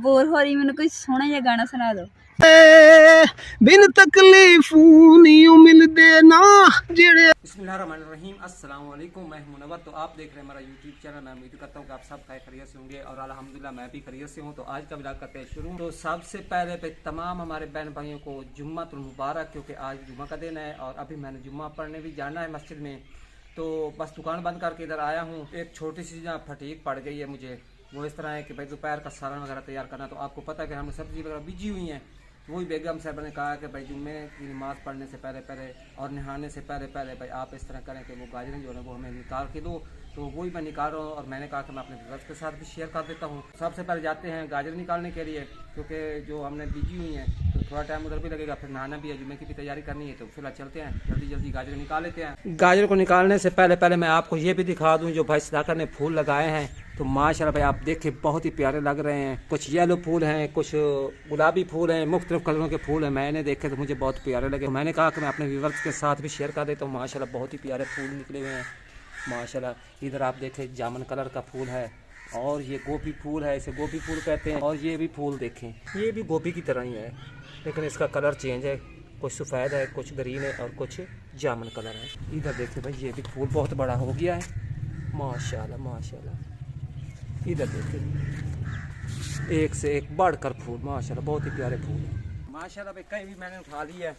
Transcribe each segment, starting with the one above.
Bore हो रही, मैंने कोई सोहना जिहा गाना सुना दो। बिन तकलीफू नीयू मिलदे ना जेड़े। बिस्मिल्लाहिर्रहमानिर्रहीम, अस्सलाम वालेकुम, मैं हूं मुनव्वर। तो आप देख रहे हैं हमारा यूट्यूब चैनल। मैं उम्मीद करता हूं कि आप सब खैरियत से होंगे और अल्हम्दुलिल्लाह मैं भी खैरियत से हूं। तो आज का व्लॉग करते हैं शुरू। तो सबसे पहले पे तमाम हमारे बहन भाइयों को जुम्मतुल मुबारक, क्योंकि आज जुम्मा का दिन है और अभी मैंने जुम्मा पढ़ने भी जाना है मस्जिद में। तो बस दुकान बंद करके इधर आया हूँ। एक छोटी सी जहाँ फटीक पड़ गई है मुझे, वो इस तरह है कि भाई दोपहर का सालन वगैरह तैयार करना। तो आपको पता है कि हमने सब्जी वगैरह बीजी हुई हैं। वही बेगम साहब ने कहा कि भाई जुम्मे की नमाज़ पढ़ने से पहले और नहाने से पहले भाई आप इस तरह करें कि वो गाजरें जो है वो हमें निकाल के दो। तो वही मैं निकाल रहा हूँ और मैंने कहा कि मैं अपने व्यूअर्स के साथ भी शेयर कर देता हूँ। सबसे पहले जाते हैं गाजर निकालने के लिए, क्योंकि जो हमने बीजी हुई हैं तो थोड़ा टाइम उधर भी लगेगा, फिर नहाना भी है, जुम्मे की भी तैयारी करनी है। तो फिलहाल चलते हैं, जल्दी गाजर निकाल लेते हैं। गाजर को निकालने से पहले मैं आपको ये भी दिखा दूँ, जो भाई सदाकर ने फूल लगाए हैं तो माशाल्लाह भाई आप देखें बहुत ही प्यारे लग रहे हैं। कुछ येलो फूल हैं, कुछ गुलाबी फूल हैं, मुख्तलिफ कलरों के फूल हैं। मैंने देखे तो मुझे बहुत प्यारे लगे। तो मैंने कहा कि मैं अपने व्यूअर्स के साथ भी शेयर कर देता हूँ। माशाल्लाह बहुत ही प्यारे फूल निकले हुए हैं माशाल्लाह। इधर आप देखें जामुन कलर का फूल है और ये गोभी फूल है, इसे गोभी फूल कहते हैं। और ये भी फूल देखें, ये भी गोभी की तरह ही है, लेकिन इसका कलर चेंज है, कुछ सफ़ेद है, कुछ ग्रीन है और कुछ जामुन कलर है। इधर देखिए भाई ये भी फूल बहुत बड़ा हो गया है माशाल्लाह। इधर देखिए एक से एक बढ़कर फूल माशाल्लाह, बहुत ही प्यारे फूल हैं माशाल्लाह भाई। कहीं भी मैंने उठा ली है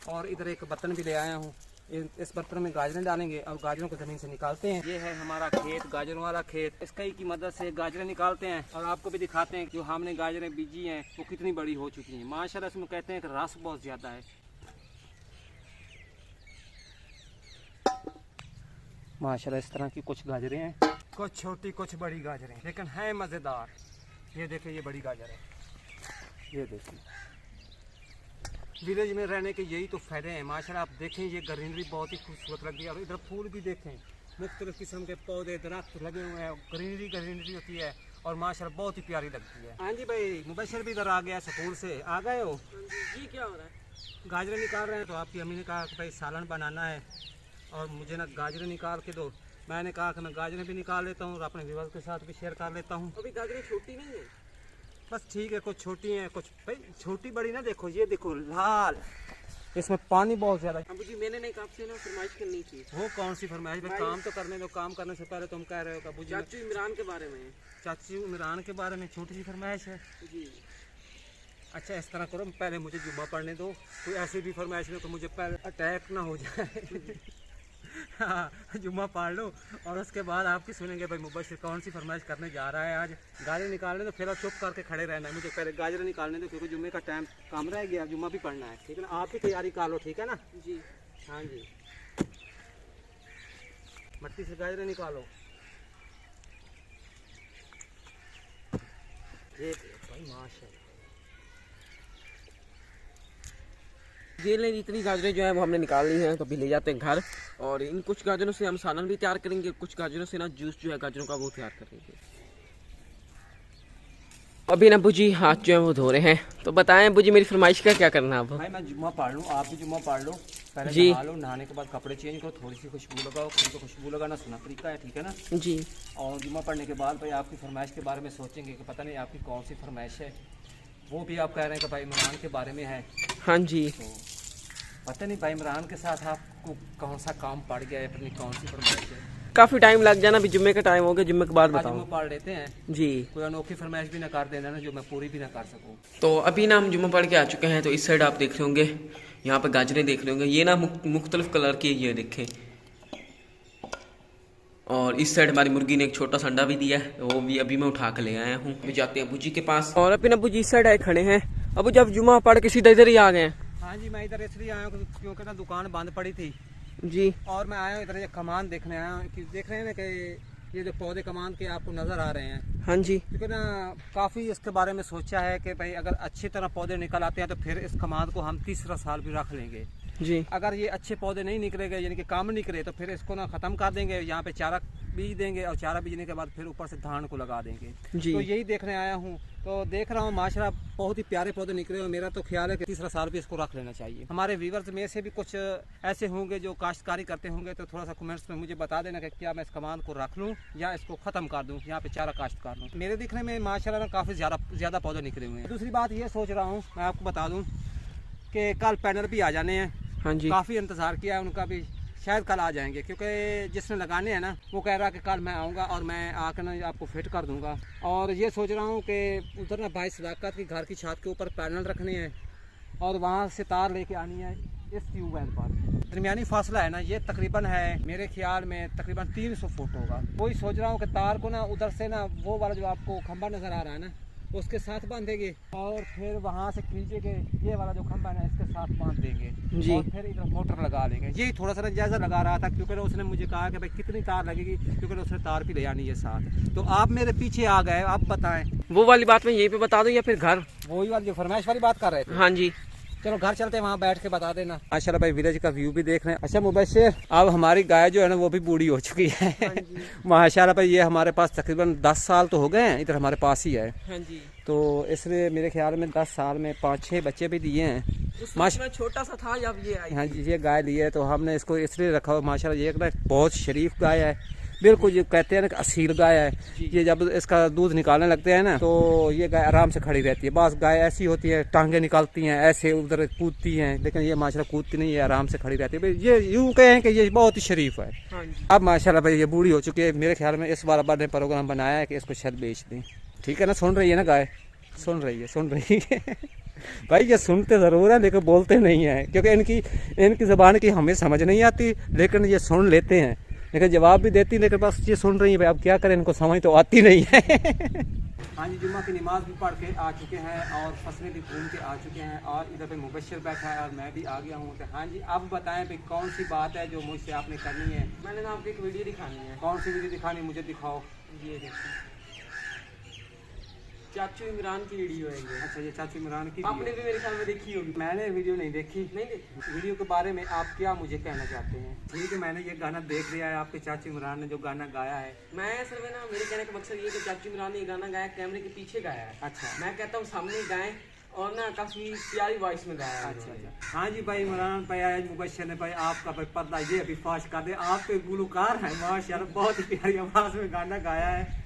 और इधर एक बर्तन भी ले आया हूँ। इस बर्तन में गाजरें डालेंगे और गाजरों को ज़मीन से निकालते हैं। ये है हमारा खेत, गाजरों वाला खेत। इस कई की मदद से गाजरें निकालते हैं और आपको भी दिखाते हैं कि जो हमने गाजरें बीजी हैं वो कितनी बड़ी हो चुकी हैं माशाल्लाह। इसमें कहते हैं कि रस बहुत ज़्यादा है माशाल्लाह। इस तरह की कुछ गाजरें हैं, कुछ छोटी कुछ बड़ी गाजरें, लेकिन हैं मज़ेदार। ये देखिए ये बड़ी गाजर है, ये देखिए। विलेज में रहने के यही तो फ़ायदे हैं माशाल्लाह। आप देखें ये ग्रीनरी बहुत ही खूबसूरत लग रही है और इधर फूल भी देखें, मुख्तलिफ किस्म के पौधे दरख्त लगे हुए हैं, ग्रीनरी होती है और माशाल्लाह बहुत ही प्यारी लगती है। हाँ जी भाई, मुबशर भी इधर आ गया स्कूल से। आ गए हो जी? क्या हो रहा है? गाजरें निकाल रहे हैं। तो आपकी अम्मी ने कहा कि भाई सालन बनाना है और मुझे ना गाजरें निकाल के दो। मैंने कहा कि मैं गाजरें भी निकाल लेता हूँ और अपने व्यूअर्स के साथ भी शेयर कर लेता हूँ। अभी गाजरें छोटी नहीं है, बस ठीक है, कुछ छोटी हैं कुछ भाई छोटी बड़ी ना। देखो ये देखो लाल, इसमें पानी बहुत ज़्यादा है। अबू जी मैंने नहीं आपसे ना फरमाइश करनी थी। वो कौन सी फरमाइश भाई? काम तो करने दो, काम करने से पहले तुम कह रहे हो अबू जी चाचू इमरान के बारे में। चाचू इमरान के बारे में छोटी सी फरमाइश है जी। अच्छा इस तरह करो, पहले मुझे जुम्मा पढ़ने दो। कोई ऐसी भी फरमाइश नहीं तो मुझे पहले अटैक ना हो जाए। हाँ जुम्मा पढ़ लो और उसके बाद आपकी सुनेंगे भाई मुबशर कौन सी फरमाइश करने जा रहा है आज। गाजर निकालने तो फिर आप चुप करके खड़े रहना है, मुझे पहले गाजर निकालने दो, क्योंकि जुम्मे का टाइम कम रह गया, जुम्मा भी पढ़ना है, ठीक है ना? आप भी तैयारी कर लो, ठीक है ना जी? हाँ जी, मट्टी से गाजर निकालो। ये भाई माशाल्लाह, ये ले इतनी गाजरें जो है वो हमने निकाल ली हैं। तो अभी ले जाते हैं घर और इन कुछ गाजरों से हम सालन भी तैयार करेंगे, कुछ गाजरों से ना जूस जो है गाजरों का वो तैयार करेंगे। अभी ना अबू जी हाथ जो है वो धो रहे हैं। तो बताएं अबू जी मेरी फरमाइश का क्या करना है अब? भाई मैं जुम्मा पढ़ लूँ, आप भी जुम्मा पढ़ लो, पहले जी। नहा लो, नहाने के बाद कपड़े चेंज करो, थोड़ी सी खुशबू लगाओ। खुद को खुशबू लगाना सुना तरीका है, ठीक है ना जी। और जुम्मा पढ़ने के बाद भाई आपकी फरमाइश के बारे में सोचेंगे कि पता नहीं आपकी कौन सी फरमाइश है। वो भी आप कह रहे हैं कि भाई इमरान के बारे में है। हाँ जी। तो पता नहीं भाई इमरान के साथ आपको कौन सा काम पड़ गया है, अपनी कौन सी फरमाइश है। काफ़ी टाइम लग जाना, अभी जुम्मे का टाइम हो गया, जुम्मे के बाद जुम्मा बताऊँ पढ़ लेते हैं जी। कोई अनोखी फरमाइश भी ना कर देना ना जो मैं पूरी भी ना कर सकूँ। तो अभी ना हम जुम्मा पढ़ के आ चुके हैं। तो इस साइड आप देख रहे होंगे, यहाँ पे गाजरें देख रहे होंगे, ये ना मुख्तलिफ कलर की ये देखें। और इस साइड हमारी मुर्गी ने एक छोटा सा अंडा भी दिया है, वो भी अभी मैं उठा के ले आया हूँ। अभी जाते हैं अबू जी के पास और अभी अबू जी इस साइड आए खड़े हैं। अबू जब जुम्मा पढ़ के सीधा इधर ही आ गए हैं। हाँ जी, मैं इधर इसलिए आया हूँ क्योंकि ना दुकान बंद पड़ी थी जी। और मैं आया हूँ इधर ये कमान देखने आया हूँ कि देख रहे हैं ना कि ये जो पौधे कमान के आपको नज़र आ रहे हैं। हाँ जी। क्योंकि ना काफ़ी इसके बारे में सोचा है कि भाई अगर अच्छी तरह पौधे निकल आते हैं तो फिर इस कमान को हम तीसरा साल भी रख लेंगे। जी। अगर ये अच्छे पौधे नहीं निकलेंगे यानी कि काम निकले तो फिर इसको ना ख़त्म कर देंगे, यहाँ पे चारा बीज देंगे और चारा बीजने के बाद फिर ऊपर से धान को लगा देंगे। जी। तो यही देखने आया हूँ, तो देख रहा हूँ माशाल्लाह बहुत ही प्यारे पौधे निकले और मेरा तो ख्याल है कि तीसरा साल भी इसको रख लेना चाहिए। हमारे व्यूवर्स में से भी कुछ ऐसे होंगे जो काश्तकारी करते होंगे, तो थोड़ा सा कमेंट्स में मुझे बता देना कि क्या मैं इस कमान को रख लूँ या इसको ख़त्म कर दूँ, यहाँ पे चारा काश्त कर लूँ। मेरे दिखने में माशाल्लाह काफ़ी ज़्यादा पौधे निकले हुए हैं। दूसरी बात ये सोच रहा हूँ, मैं आपको बता दूँ कि कल पैनल भी आ जाने हैं। हाँ जी। काफ़ी इंतज़ार किया है उनका भी, शायद कल आ जाएंगे, क्योंकि जिसने लगाने हैं ना वो कह रहा है कि कल मैं आऊँगा और मैं आकर ना आपको फिट कर दूँगा। और ये सोच रहा हूँ कि उधर ना भाई सदाकत की घर की छत के ऊपर पैनल रखने हैं और वहाँ से तार लेके आनी है इस ट्यूबवेल पर। दरमियानी फासला है ना, ये तकरीबन है मेरे ख्याल में तकरीबन 300 फुट होगा। वही सोच रहा हूँ कि तार को ना उधर से ना वो वाला जो आपको खंबा नज़र आ रहा है ना उसके साथ बांधेंगे और फिर वहाँ से खींचे के ये वाला जो खंबा है ना इसके साथ बांध देंगे जी। और फिर इधर मोटर लगा लेंगे। यही थोड़ा सा जायज़ा लगा रहा था, क्योंकि उसने मुझे कहा कि भाई कितनी तार लगेगी, क्योंकि उसने तार भी ले आनी है साथ। तो आप मेरे पीछे आ गए, आप बताएं। वो वाली बात मैं यहीं पे बता दूं या फिर घर? वही वाली जो फरमाइश वाली बात कर रहे थे। हाँ जी। चलो घर चलते हैं, वहाँ बैठ के बता देना। माशाल्लाह भाई विलेज का व्यू भी देख रहे हैं। अच्छा मुबशिर, अब हमारी गाय जो है ना वो भी बूढ़ी हो चुकी है। माशाल्लाह भाई ये हमारे पास तकरीबन 10 साल तो हो गए हैं, इधर हमारे पास ही है। हाँ जी। तो इसलिए मेरे ख्याल में 10 साल में 5-6 बच्चे भी दिए हैं। मैं छोटा सा था जब ये आई। हाँ जी, ये गाय ली है तो हमने इसको इसलिए रखा हुआ। माशाल्लाह ये एक बहुत शरीफ गाय है, बिल्कुल जो कहते हैं ना असील गाय है। ये जब इसका दूध निकालने लगते हैं ना तो ये गाय आराम से खड़ी रहती है। बस गाय ऐसी होती है, टांगे निकालती हैं, ऐसे उधर कूदती हैं, लेकिन ये माशाल्लाह कूदती नहीं है, आराम से खड़ी रहती है। ये यूँ कहें कि ये बहुत ही शरीफ है। हाँ जी। अब माशाल्लाह भाई ये बूढ़ी हो चुकी है। मेरे ख्याल में इस बार ने प्रोग्राम बनाया है कि इसको शायद बेच दें। ठीक है ना, सुन रही है ना गाय? सुन रही है भाई ये सुनते ज़रूर है लेकिन बोलते नहीं हैं, क्योंकि इनकी ज़बान की हमें समझ नहीं आती, लेकिन ये सुन लेते हैं, लेकिन जवाब भी देती, लेकिन बस ये सुन रही है। भाई अब क्या करें, इनको समझ तो आती नहीं है। हाँ जी, जुम्मा की नमाज भी पढ़ के आ चुके हैं और फसलें भी घूम के आ चुके हैं और इधर पे मुबशिर बैठा है और मैं भी आ गया हूँ। तो हाँ जी, अब बताएं भाई कौन सी बात है जो मुझसे आपने करनी है? मैंने ना आपको एक वीडियो दिखानी है। कौन सी वीडियो दिखानी, मुझे दिखाओ। ये देखो, चाचू इमरान की वीडियो है ये। अच्छा, ये चाचू इमरान की आपने भी मेरे ख्याल में देखी होगी। मैंने वीडियो नहीं देखी। नहीं देखी? वीडियो के बारे में आप क्या मुझे कहना चाहते हैं? ठीक है, मैंने ये गाना देख लिया है, आपके चाचू इमरान ने जो गाना गाया है। मैं असल में ना, मेरे कहने का मकसद ये कि चाचू इमरान ने ये गाना गाया कैमरे के पीछे गाया है। अच्छा, मैं कहता हूँ सामने गाएं और ना काफी प्यारी वॉइस में गाया है। अच्छा। हाँ जी भाई, इमरान भाई आए, मुबशिर ने भाई आपका भाई पर्दा ये अभी फाश कर दे। आप तो गुलकार हैं माशाल्लाह, बहुत ही प्यारी आवाज़ में गाना गाया है।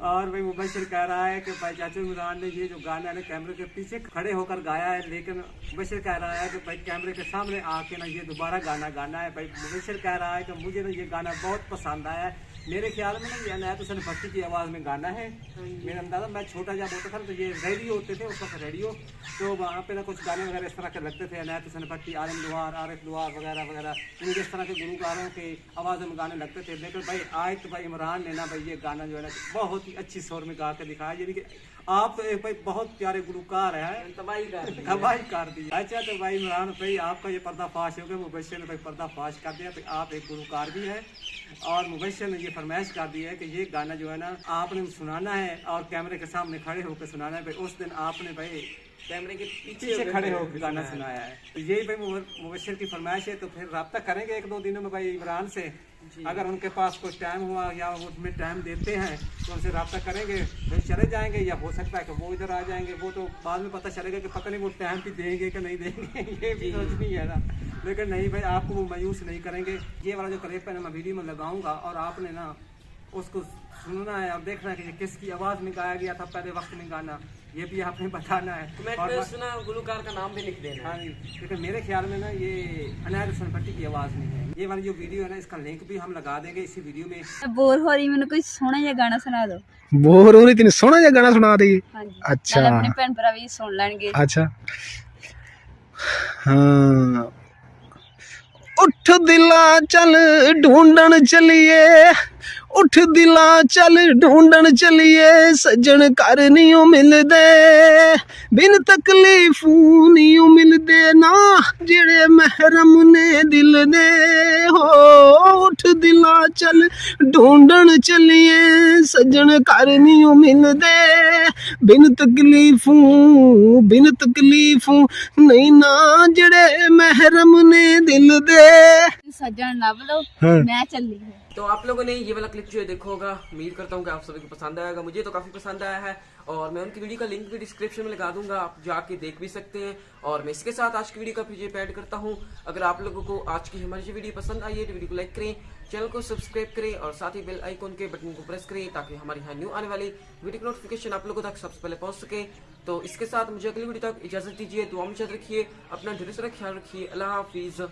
और भाई मुबशिर कह रहा है कि भाई चाचू इमरान ने ये जो गाना है ना कैमरे के पीछे खड़े होकर गाया है, लेकिन मुबशिर कह रहा है कि भाई कैमरे के सामने आके ना ये दोबारा गाना गाना है। भाई मुबशिर कह रहा है कि मुझे ना ये गाना बहुत पसंद आया है। मेरे ख्याल में ना ये अनायत हुसैन भट्टी की आवाज़ में गाना है। मेरा अंदाज़ा, मैं छोटा जब होता था तो ये रेडियो होते थे उस वक्त रेडियो, तो वहाँ पे ना कुछ गाने वगैरह इस तरह के लगते थे। अनायत हुसैन भट्टी, आलम दुआर, आरिफ दुआर वगैरह वगैरह, इन इस तरह के गुलकारों के आवाज़ों में गाने लगते थे। लेकिन भाई आज तो भाई इमरान ने ना भाई ये गाना जो है ना बहुत ही अच्छी शोर में गा के दिखाया। यानी कि आप तो एक भाई बहुत प्यारे गुलकार है, तबाही कर दी। अच्छा, तो भाई इमरान भाई आपका ये पर्दाफाश हो गया, मुबशिर ने भाई पर्दाफाश कर दिया। भाई आप एक गुलकार भी है और मुबशिर ने ये फरमाइश कर दी है कि ये गाना जो है ना आपने सुनाना है और कैमरे के सामने खड़े होकर सुनाना है। भाई उस दिन आपने भाई कैमरे के पीछे खड़े होकर गाना सुनाया है। तो यही भाई मुबशिर की फरमाइश है। तो फिर रब्ता करेंगे 1-2 दिनों में भाई इमरान से, अगर उनके पास कुछ टाइम हुआ या वो उसमें टाइम देते हैं तो उनसे रब्ता करेंगे, फिर चले जाएंगे। या हो सकता है कि वो इधर आ जाएंगे, वो तो बाद में पता चलेगा कि पता नहीं वो टाइम भी देंगे कि नहीं देंगे, ये भी सोच नहीं है ना। लेकिन नहीं भाई, आपको वो मायूस नहीं करेंगे। ये वाला जो क्लिप है ना मैं वीडियो में लगाऊंगा और आपने ना उसको सुनना है और देखना है कि किसकी आवाज़ में गाया गया था पहले वक्त में गाना, ये भी आपने बताना है। और सुना गुलकार का नाम भी लिख देना। हाँ जी, लेकिन मेरे ख्याल में ना ये अनायत हुसैन भट्टी की आवाज़ में है। ये वाली जो वीडियो है ना इसका लिंक भी हम लगा देंगे इसी वीडियो में। बोर हो रही, मैंने कोई सोहना जिहा गाना सुना दो। बोर हो रही थी, सोहना जिहा गाना सुना दी। हाँ जी। अच्छा, नाले अपने भैन भरा भी सुन लेंगे। अच्छा, हाँ। उठ दिला चल ढूंढन चलिए, उठ दिला चल ढूंढन चलिए सजन घर नहीं ओ मिलदे बिन तकलीफू नहीं ओ मिलदे ना जेड़े महरम ने दिल दे हो उठ दिला चल ढूंढन चलिए सजन घर नहीं ओ मिलदे बिन तकलीफू नहीं ना जेड़े महरम ने दिल दे सज्जन लभ लो मैं चली हूँ। तो आप लोगों ने ये वाला क्लिप जो है देखा होगा, उम्मीद करता हूँ कि आप सभी को पसंद आएगा। मुझे तो काफ़ी पसंद आया है और मैं उनकी वीडियो का लिंक भी डिस्क्रिप्शन में लगा दूंगा, आप जाके देख भी सकते हैं। और मैं इसके साथ आज की वीडियो का पीछे ऐड करता हूँ। अगर आप लोगों को आज की हमारी वीडियो पसंद आई है तो वीडियो को लाइक करें, चैनल को सब्सक्राइब करें और साथ ही बेल आइकॉन के बटन को प्रेस करें ताकि हमारे यहाँ न्यू आने वाली वीडियो की नोटिफिकेशन आप लोगों तक सबसे पहले पहुँच सके। तो इसके साथ मुझे अगली वीडियो तक इजाज़त दीजिए। दुआ में याद रखिए, अपना ढेर सारा ख्याल रखिए। अल्लाह हाफिज़।